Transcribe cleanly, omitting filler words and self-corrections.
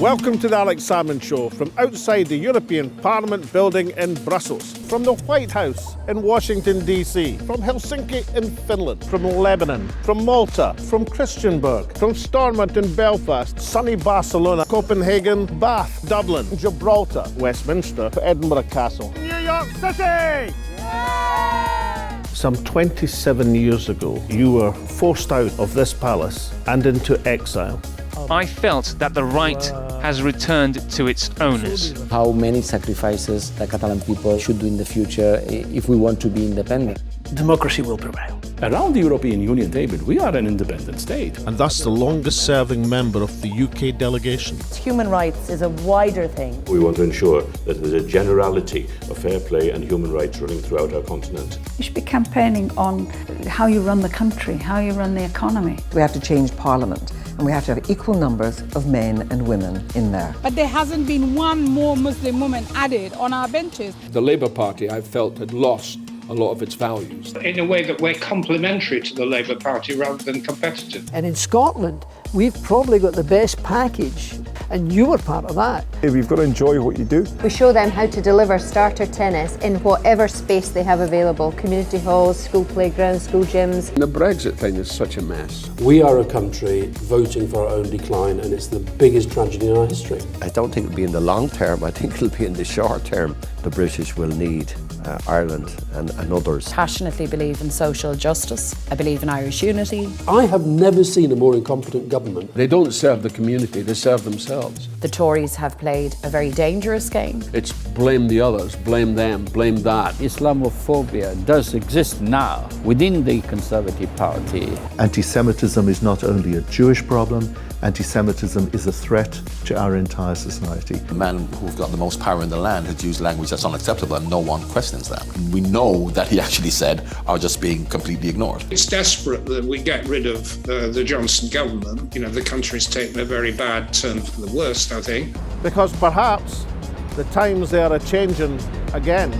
Welcome to the Alex Salmond Show from outside the European Parliament building in Brussels, from the White House in Washington DC, from Helsinki in Finland, from Lebanon, from Malta, from Christiansburg, from Stormont in Belfast, sunny Barcelona, Copenhagen, Bath, Dublin, Gibraltar, Westminster, Edinburgh Castle, New York City! Some 27 years ago, you were forced out of this palace and into exile. I felt that the right has returned to its owners. How many sacrifices the Catalan people should do in the future if we want to be independent. Democracy will prevail. Around the European Union table, we are an independent state. And thus the longest serving member of the UK delegation. Human rights is a wider thing. We want to ensure that there's a generality of fair play and human rights running throughout our continent. You should be campaigning on how you run the country, how you run the economy. We have to change Parliament, and we have to have equal numbers of men and women in there. But there hasn't been one more Muslim woman added on our benches. The Labour Party, I felt, had lost a lot of its values. In a way that we're complementary to the Labour Party rather than competitive. And in Scotland, we've probably got the best package, and you were part of that. We've got to enjoy what you do. We show them how to deliver starter tennis in whatever space they have available. Community halls, school playgrounds, school gyms. The Brexit thing is such a mess. We are a country voting for our own decline, and it's the biggest tragedy in our history. I don't think it'll be in the long term, I think it'll be in the short term. The British will need Ireland and others. Passionately believe in social justice. I believe in Irish unity. I have never seen a more incompetent government. They don't serve the community, they serve themselves. The Tories have played a very dangerous game. It's blame the others, blame them, blame that. Islamophobia does exist now within the Conservative Party. Anti-Semitism is not only a Jewish problem, anti-Semitism is a threat to our entire society. The man who's got the most power in the land has used language that's unacceptable and no one questions that. We know that he actually said are just being completely ignored. It's desperate that we get rid of the Johnson government. You know, the country's taken a very bad turn for the worst, I think. Because perhaps the times they are a-changing again.